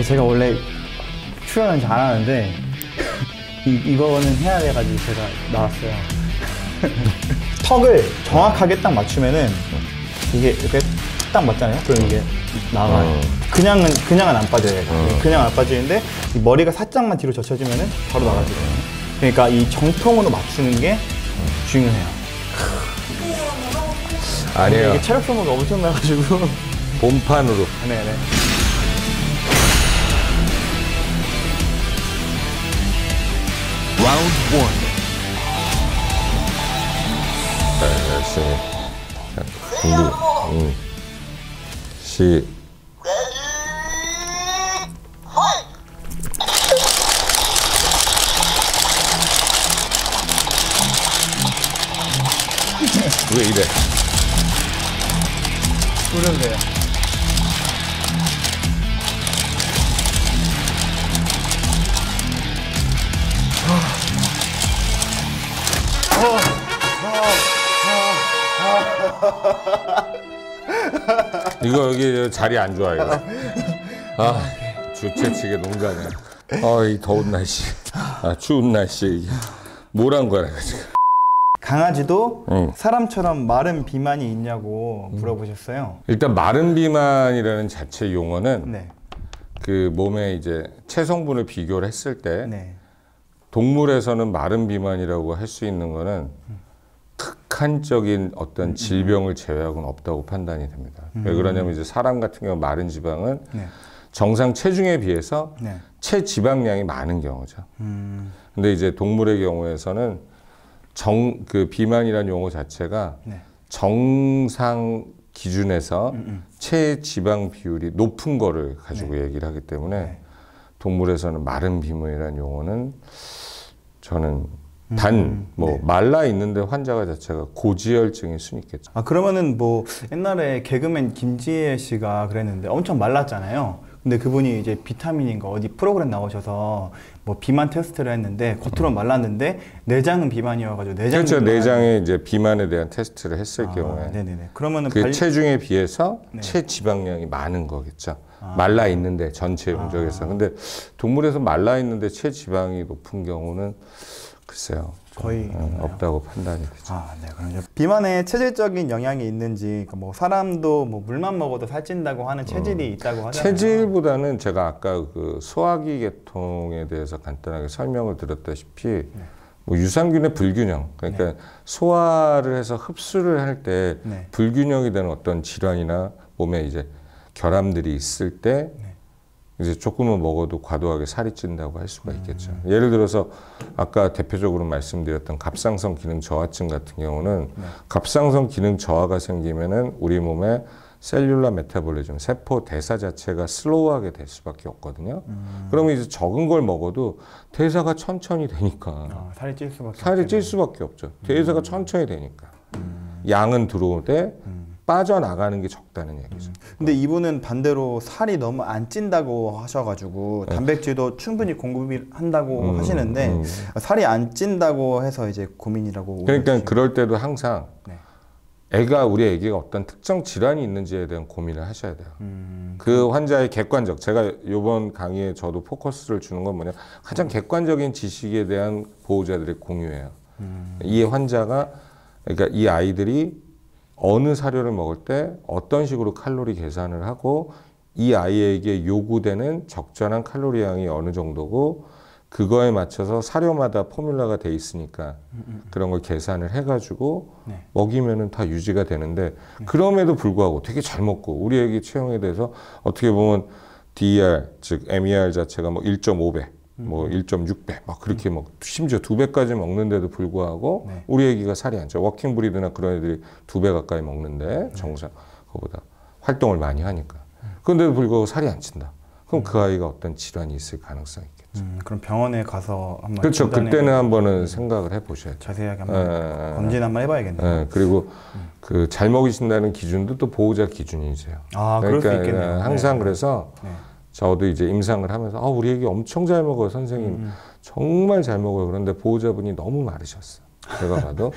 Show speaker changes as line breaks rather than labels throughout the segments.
제가 원래 출연은 잘하는데 이거는 해야 돼가지고 제가 나왔어요. 턱을 정확하게 딱 맞추면은 이게 이렇게 딱 맞잖아요. 그럼 이게 나가요. 그냥은 안 빠져요. 그냥 안 빠지는데 이 머리가 살짝만 뒤로 젖혀지면은 바로 나가지거든요. 그러니까 이 정통으로 맞추는 게 중요해요.
아니에요.
이게 체력 소모가 엄청 나가지고
본판으로.
네네.
라운드 1.
자, 열심히. 준비. 왜 이래?
그러세요.
이거 여기 자리 안 좋아 이거. 아, 주최측의 농간이야. 이 더운 날씨, 추운 날씨 뭘 한 거야 지금.
강아지도 사람처럼 마른 비만이 있냐고 물어보셨어요.
일단 마른 비만이라는 자체 용어는
네.
그 몸에 이제 체성분을 비교를 했을 때
네.
동물에서는 마른 비만이라고 할 수 있는 거는 극한적인 어떤 질병을 제외하고는 없다고 판단이 됩니다. 왜 그러냐면 이제 사람 같은 경우 마른 지방은
네.
정상 체중에 비해서
네.
체지방량이 많은 경우죠. 근데 이제 동물의 경우에서는 그 비만이라는 용어 자체가
네.
정상 기준에서 체지방 비율이 높은 거를 가지고 얘기를 하기 때문에 동물에서는 마른 비만이라는 용어는 저는 말라 있는데 환자가 자체가 고지혈증일 수는 있겠죠.
그러면은 뭐 옛날에 개그맨 김지혜 씨가 그랬는데 엄청 말랐잖아요. 근데 그분이 이제 비타민인가 어디 프로그램 나오셔서 뭐 비만 테스트를 했는데 겉으로 말랐는데 내장은 비만이어가지고
그렇죠. 내장에 이제 비만에 대한 테스트를 했을 경우에
네네네. 그러면은
그 체중에 비해서 체지방량이 많은 거겠죠. 말라 있는데 전체 운적에서. 근데 동물에서 말라 있는데 체지방이 높은 경우는 글쎄요.
거의
없다고 판단이 되죠.
네. 그럼 비만에 체질적인 영향이 있는지, 그러니까 뭐 사람도 뭐 물만 먹어도 살찐다고 하는 체질이 있다고 하잖아요.
체질보다는 제가 아까 그 소화기 계통에 대해서 간단하게 설명을 드렸다시피 뭐 유산균의 불균형, 그러니까 소화를 해서 흡수를 할 때 불균형이 되는 어떤 질환이나 몸에 이제 결함들이 있을 때 이제 조금은 먹어도 과도하게 살이 찐다고 할 수가 있겠죠. 예를 들어서 아까 대표적으로 말씀드렸던 갑상선 기능 저하증 같은 경우는 갑상선 기능 저하가 생기면은 우리 몸에 셀룰라 메타볼리즘, 세포 대사 자체가 슬로우하게 될 수밖에 없거든요. 그러면 이제 적은 걸 먹어도 대사가 천천히 되니까 살이 찔 수밖에 없죠. 대사가 천천히 되니까 양은 들어오되 빠져나가는 게 적다는 얘기죠.
근데 이분은 반대로 살이 너무 안 찐다고 하셔가지고 단백질도 충분히 공급이 한다고 하시는데 살이 안 찐다고 해서 이제 고민이라고.
그러니까 그럴 때도 항상 우리 애기가 어떤 특정 질환이 있는지에 대한 고민을 하셔야 돼요. 그 환자의 객관적, 제가 이번 강의에 저도 포커스를 주는 건 뭐냐, 가장 객관적인 지식에 대한 보호자들의 공유예요. 이 환자가, 그러니까 이 아이들이 어느 사료를 먹을 때 어떤 식으로 칼로리 계산을 하고 이 아이에게 요구되는 적절한 칼로리 양이 어느 정도고 그거에 맞춰서 사료마다 포뮬라가 돼 있으니까 그런 걸 계산을 해가지고 먹이면은 다 유지가 되는데 그럼에도 불구하고 되게 잘 먹고 우리 애기 체형에 대해서 어떻게 보면 DER 즉 MER 자체가 뭐 1.5배 뭐 1.6배 막 그렇게 심지어 2배까지 먹는데도 불구하고 우리 애기가 살이 안 쪄. 워킹 브리드나 그런 애들이 2배 가까이 먹는데 정상 그거보다 활동을 많이 하니까. 그런데도 불구하고 살이 안 찐다. 그럼 그 아이가 어떤 질환이 있을 가능성이 있겠죠.
그럼 병원에 가서 한번
그렇죠. 그때는 한번은 생각을 해보셔야죠.
자세하게 한번 검진 한번 해봐야겠네요.
그리고 그 잘 먹이신다는 기준도 또 보호자 기준이세요.
그럴 수 있겠네요.
항상 그래서 저도 이제 임상을 하면서 우리 애기 엄청 잘 먹어요 선생님. 정말 잘 먹어요. 그런데 보호자분이 너무 마르셨어요. 제가 봐도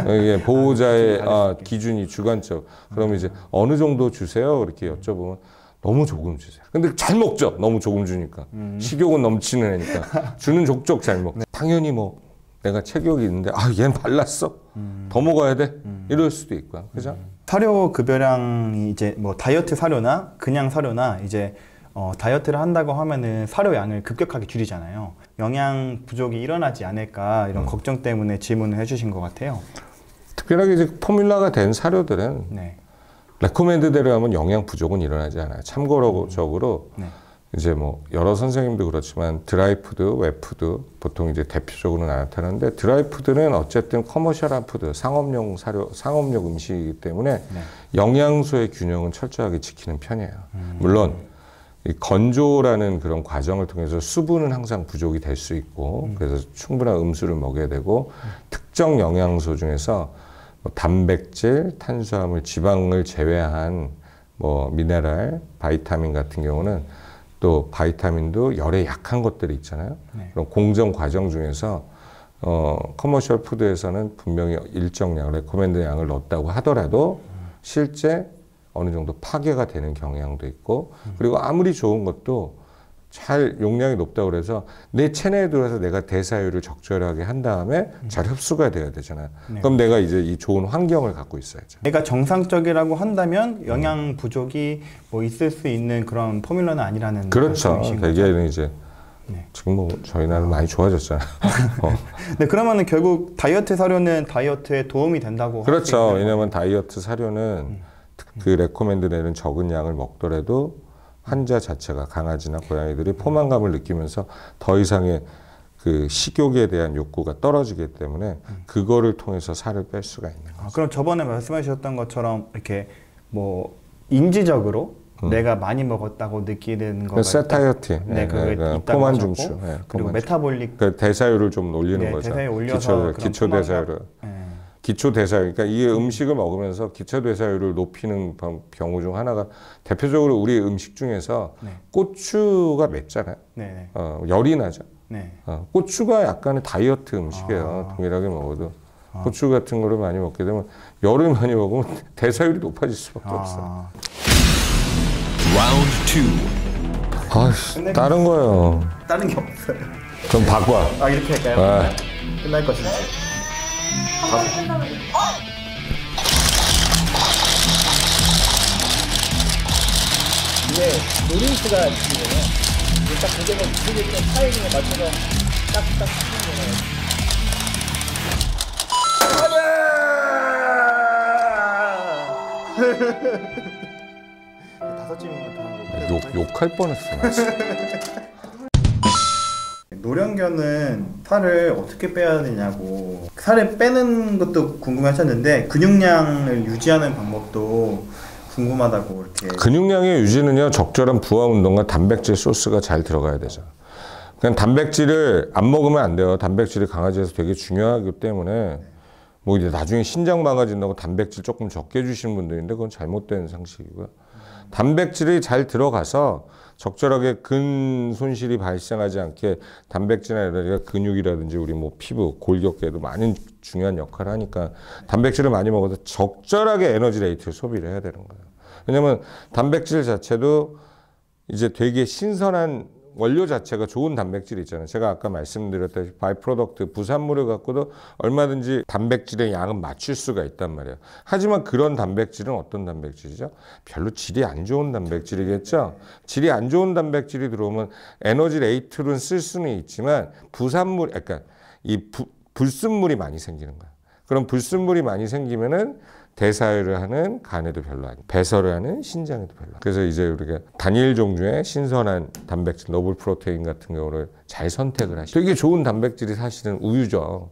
이게 보호자의 기준이 주관적. 그러면 이제 어느 정도 주세요? 이렇게 여쭤보면 너무 조금 주세요. 근데 잘 먹죠. 너무 조금 주니까. 식욕은 넘치는 애니까. 주는 족족 잘 먹. 당연히 뭐 내가 체격이 있는데 얘는 발랐어. 더 먹어야 돼. 이럴 수도 있고요. 그죠?
사료 급여량이 이제 뭐 다이어트 사료나 그냥 사료나 이제 다이어트를 한다고 하면은 사료 양을 급격하게 줄이잖아요. 영양 부족이 일어나지 않을까 이런 걱정 때문에 질문을 해주신 것 같아요.
특별하게 이제 포뮬러가 된 사료들은
네.
레코멘드대로 하면 영양 부족은 일어나지 않아요. 참고적으로 이제 뭐 여러 선생님도 그렇지만 드라이푸드, 웹푸드 보통 이제 대표적으로 나타나는데 드라이푸드는 어쨌든 커머셜한 푸드, 상업용 사료, 상업용 음식이기 때문에 영양소의 균형은 철저하게 지키는 편이에요. 물론 이 건조라는 그런 과정을 통해서 수분은 항상 부족이 될 수 있고 그래서 충분한 음수를 먹여야 되고 특정 영양소 중에서 뭐 단백질, 탄수화물, 지방을 제외한 뭐 미네랄, 바이타민 같은 경우는 또 바이타민도 열에 약한 것들이 있잖아요. 그런 공정 과정 중에서 커머셜 푸드에서는 분명히 일정량, 레코멘드 양을 넣었다고 하더라도 실제 어느 정도 파괴가 되는 경향도 있고 그리고 아무리 좋은 것도 잘 용량이 높다고 그래서 내 체내에 들어와서 내가 대사율을 적절하게 한 다음에 잘 흡수가 돼야 되잖아요. 그럼 내가 이제 이 좋은 환경을 갖고 있어야죠.
내가 정상적이라고 한다면 영양 부족이 뭐 있을 수 있는 그런 포뮬러는 아니라는
그렇죠.
말씀이신
대개는 이제 지금 뭐 저희 나라는 많이 좋아졌잖아요.
네, 그러면은 결국 다이어트 사료는 다이어트에 도움이 된다고
그렇죠. 왜냐하면 다이어트 사료는 그 레코멘드 되는 적은 양을 먹더라도 환자 자체가 강아지나 고양이들이 포만감을 느끼면서 더 이상의 그 식욕에 대한 욕구가 떨어지기 때문에 그거를 통해서 살을 뺄 수가 있는 거죠.
그럼 저번에 말씀해 주셨던 것처럼 이렇게 뭐 인지적으로 내가 많이 먹었다고 느끼는 거가
세타이어티, 포만 중추,
그리고 메타볼릭
그 대사율을 좀 올리는 거죠.
대사율 올려서
기초 대사율을. 기초 대사율, 그러니까 이 음식을 먹으면서 기초 대사율을 높이는 경우 중 하나가 대표적으로 우리 음식 중에서 고추가 맵잖아요. 열이 나죠. 고추가 약간의 다이어트 음식이에요. 동일하게 먹어도. 고추 같은 거를 많이 먹게 되면 열을 많이 먹으면 대사율이 높아질 수밖에 없어요. 다른 거요.
다른 게 없어요.
그럼 바꿔.
이렇게 할까요? 끝날 것인지. 이게 노린스가 있거든요. 딱 고개가 무게 좀 타이밍에 맞춰서 딱딱 치는 거예요. 다섯 찜 같은 거.
욕할 뻔했어.
노령견은 살을 어떻게 빼야 되냐고 살을 빼는 것도 궁금하셨는데 근육량을 유지하는 방법도 궁금하다고 이렇게.
근육량의 유지는요 적절한 부하 운동과 단백질 소스가 잘 들어가야 되죠. 그냥 단백질을 안 먹으면 안 돼요. 단백질이 강아지에서 되게 중요하기 때문에 뭐 이제 나중에 신장 망가진다고 단백질 조금 적게 주시는 분들인데 그건 잘못된 상식이고요. 단백질이 잘 들어가서 적절하게 근 손실이 발생하지 않게 단백질이나 근육이라든지 우리 뭐 피부, 골격계도 많은 중요한 역할을 하니까 단백질을 많이 먹어서 적절하게 에너지 레이트를 소비를 해야 되는 거예요. 왜냐면 단백질 자체도 이제 되게 신선한 원료 자체가 좋은 단백질이 있잖아요. 제가 아까 말씀드렸다시피 바이 프로덕트, 부산물을 갖고도 얼마든지 단백질의 양은 맞출 수가 있단 말이에요. 하지만 그런 단백질은 어떤 단백질이죠? 별로 질이 안 좋은 단백질이겠죠? 질이 안 좋은 단백질이 들어오면 에너지 레이트로는 쓸 수는 있지만 부산물, 그러니까 불순물이 많이 생기는 거예요. 그럼 불순물이 많이 생기면은 대사를 하는 간에도 별로 아니고 배설을 하는 신장에도 별로 아니고. 그래서 이제 우리가 단일 종류의 신선한 단백질, 노블 프로테인 같은 경우를 잘 선택을 하시고 되게 좋은 단백질이 사실은 우유죠.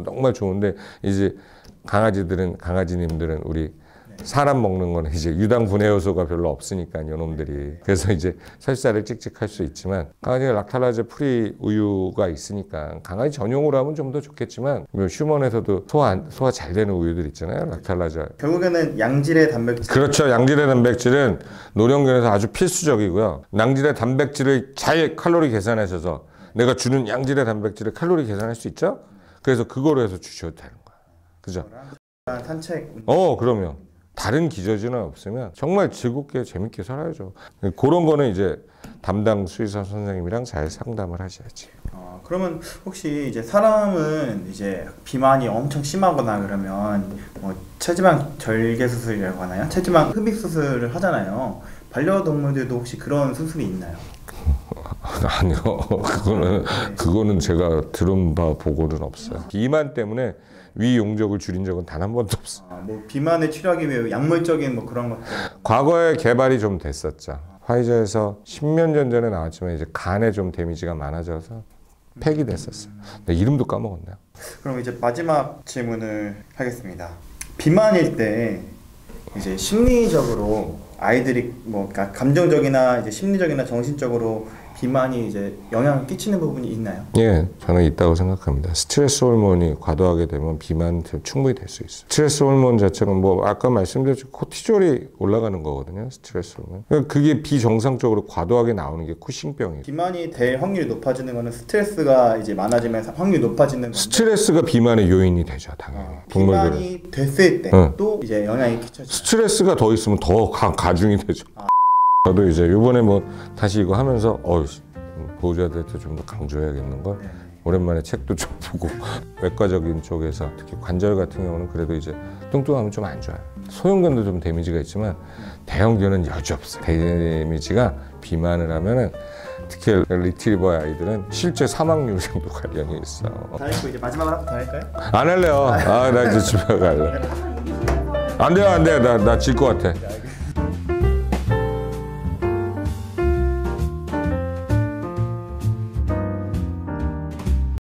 정말 좋은데 이제 강아지님들은 우리 사람 먹는 거는 이제 유당 분해 요소가 별로 없으니까 요놈들이. 그래서 이제 살살을 찍찍할 수 있지만 강아지가 락탈라제 프리 우유가 있으니까 강아지 전용으로 하면 좀 더 좋겠지만 휴먼에서도 소화 잘 되는 우유들 있잖아요. 락탈라제.
결국에는 양질의 단백질.
그렇죠. 양질의 단백질은 노령견에서 아주 필수적이고요. 양질의 단백질을 잘 칼로리 계산하셔서 내가 주는 양질의 단백질을 칼로리 계산할 수 있죠. 그래서 그거로 해서 주셔도 되는 거예요. 그죠?
산책.
그럼요. 다른 기저질환 없으면 정말 즐겁게 재밌게 살아야죠. 그런 거는 이제 담당 수의사 선생님이랑 잘 상담을 하셔야지.
그러면 혹시 이제 사람은 이제 비만이 엄청 심하거나 그러면 뭐 체지방 절개 수술이라고 하나요? 체지방 흡입 수술을 하잖아요. 반려동물들도 혹시 그런 수술이 있나요?
아니요, 그거는 제가 들은 바 보고는 없어요. 비만 때문에 위 용적을 줄인 적은 단 한 번도 없어요.
뭐 비만을 치료하기 위해 약물적인 뭐 그런 것들.
과거에 개발이 좀 됐었죠. 화이자에서 10년 전에 나왔지만 이제 간에 좀 데미지가 많아져서 폐기됐었어요. 근데 이름도 까먹었네요.
그럼 이제 마지막 질문을 하겠습니다. 비만일 때 이제 심리적으로 아이들이 뭐 그러니까 감정적이나 이제 심리적이나 정신적으로 비만이 이제 영향을 끼치는 부분이 있나요?
예, 저는 있다고 생각합니다. 스트레스 호르몬이 과도하게 되면 비만 충분히 될 수 있어요. 스트레스 호르몬 자체는 뭐 아까 말씀드렸죠, 코티졸이 올라가는 거거든요. 스트레스 호르몬. 그게 비정상적으로 과도하게 나오는 게 쿠싱병이에요.
비만이 될 확률이 높아지는 거는 스트레스가 이제 많아지면서 확률이 높아지는 건데.
스트레스가 비만의 요인이 되죠, 당연히. 동물들은.
비만이 됐을 때 또 이제 영향이 끼쳐져요.
스트레스가 더 있으면 더 가중이 되죠. 저도 이제 이번에 뭐 다시 이거 하면서 보호자들한테 좀 더 강조해야겠는 걸 오랜만에 책도 좀 보고 외과적인 쪽에서 특히 관절 같은 경우는 그래도 이제 뚱뚱하면 좀 안 좋아요. 소형견도 좀 데미지가 있지만 대형견은 여지없어요. 데미지가 비만을 하면은 특히 리트리버 아이들은 실제 사망률 정도 관련이 있어.
다 했고 이제 마지막으로 더 할까요?
안 할래요. 나 이제 집에 갈래. 안 돼요. 나 질 것 같아.